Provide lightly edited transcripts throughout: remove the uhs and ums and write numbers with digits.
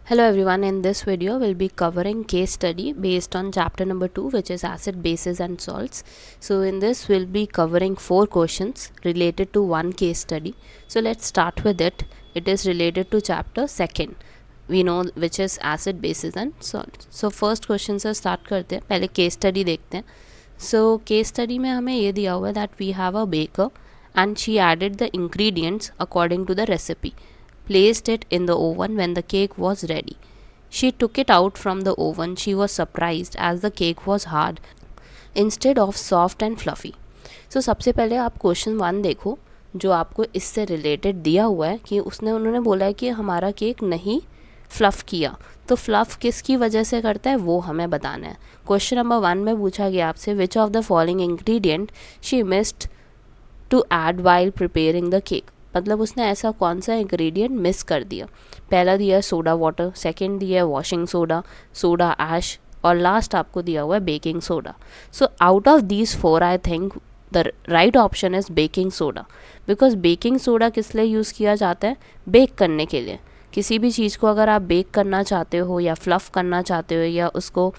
Hello everyone, in this video we'll be covering case study based on chapter number 2, which is acid, bases and salts. So in this we'll be covering 4 questions related to one case study. So let's start with it. It is related to chapter 2, we know, which is acid, bases and salts. So first question से start करते हैं. पहले case study देखते हैं. So case study में हमें ये दिया हुआ है that we have a baker and she added the ingredients according to the recipe, placed it in the oven when the cake was ready. She took it out from the oven. She was surprised as the cake was hard instead of soft and fluffy. So सबसे पहले आप question 1 देखो जो आपको इससे related दिया हुआ है कि उन्होंने बोला है कि हमारा केक नहीं फ्लफ़ किया. तो फ्लफ़ किसकी वजह से करता है वो हमें बताना है. क्वेश्चन नंबर 1 में पूछा गया आपसे which of the following ingredient she missed to add while preparing the cake. मतलब उसने ऐसा कौन सा इंग्रेडिएंट मिस कर दिया. पहला दिया है सोडा वाटर, सेकंड दिया है वॉशिंग सोडा, सोडा ऐश और लास्ट आपको दिया हुआ है baking soda. So out of these 4 I think the right option is baking soda, because baking soda किस लिए यूज़ किया जाता है, बेक करने के लिए. किसी भी चीज़ को अगर आप बेक करना चाहते हो या फ्लफ़ करना चाहते हो या उसको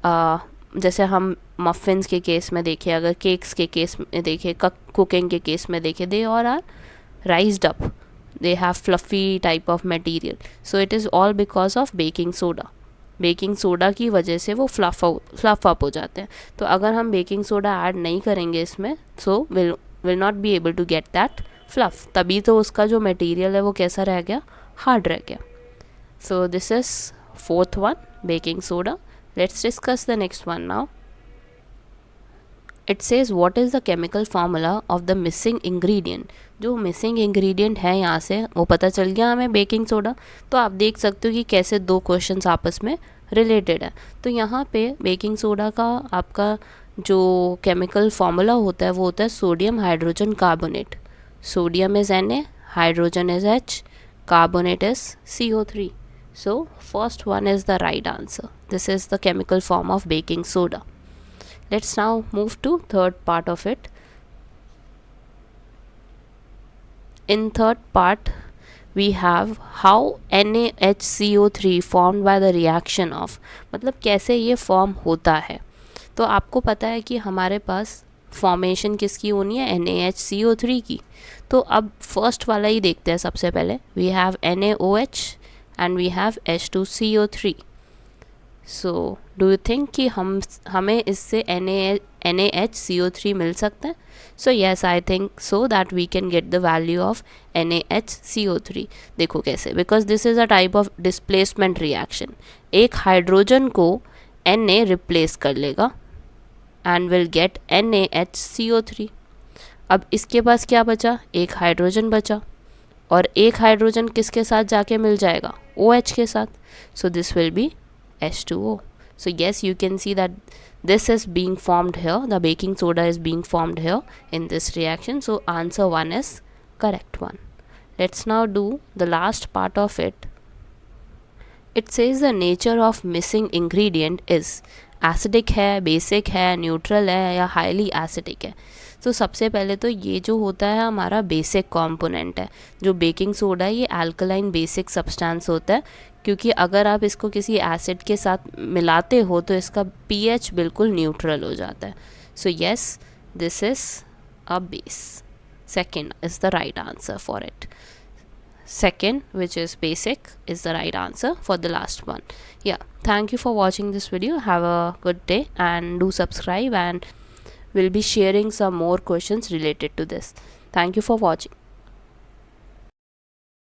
जैसे हम मफ़िन्स के केस में देखें, अगर केक्स के केस में देखें, कुकिंग के केस में देखें, दे और are raised up, they have fluffy type of material, so it is all because of baking soda. Baking soda की वजह से वो फ्लफ़ अप हो जाते हैं. तो अगर हम बेकिंग सोडा ऐड नहीं करेंगे इसमें, so will not be able to get that fluff. तभी तो उसका जो मटेरियल है वो कैसा रह गया, हार्ड रह गया. So this is 4th one, baking soda. Let's discuss the next one now. It says what is the chemical formula of the missing ingredient. जो मिसिंग इंग्रेडिएंट है यहाँ से वो पता चल गया हमें, बेकिंग सोडा. तो आप देख सकते हो कि कैसे 2 क्वेश्चंस आपस में रिलेटेड है. तो यहाँ पे बेकिंग सोडा का आपका जो केमिकल फार्मूला होता है वो होता है sodium hydrogen carbonate. Sodium is Na, hydrogen is H, carbonate is CO3. So first one is the right answer. This is the chemical form of baking soda. Let's now move to third part of it. In third part we have how NaHCO3 formed by the reaction of, मतलब कैसे ये form होता है. तो आपको पता है कि हमारे पास फॉर्मेशन किसकी होनी है, NaHCO3 की. तो अब फर्स्ट वाला ही देखते हैं सबसे पहले. We have NaOH and we have H2CO3. So do you think कि हमें इससे NaHCO3 मिल सकता है. So yes, I think so that we can get the value of NaHCO3. देखो कैसे, because this is a type of displacement reaction. एक hydrogen को Na रिप्लेस कर लेगा एंड विल गेट NaHCO3. अब इसके पास क्या बचा, एक हाइड्रोजन बचा और एक हाइड्रोजन किसके साथ जाके मिल जाएगा, OH के साथ. So this will be H2O. So yes, you can see that this is being formed here, the baking soda is being formed here in this reaction. So answer 1 is correct one. Let's now do the last part of it. It says the nature of missing ingredient is acidic है, basic है, neutral है या highly acidic है. तो सबसे पहले तो ये जो होता है हमारा बेसिक कंपोनेंट है. जो बेकिंग सोडा है ये अल्कलाइन बेसिक सब्सटेंस होता है, क्योंकि अगर आप इसको किसी एसिड के साथ मिलाते हो तो इसका pH बिल्कुल न्यूट्रल हो जाता है. So yes, this is a base. Second is the right answer for it. Second, which is basic, is the right answer for the last one. Yeah, thank you for watching this video. Have a good day and do subscribe, and we'll be sharing some more questions related to this. Thank you for watching.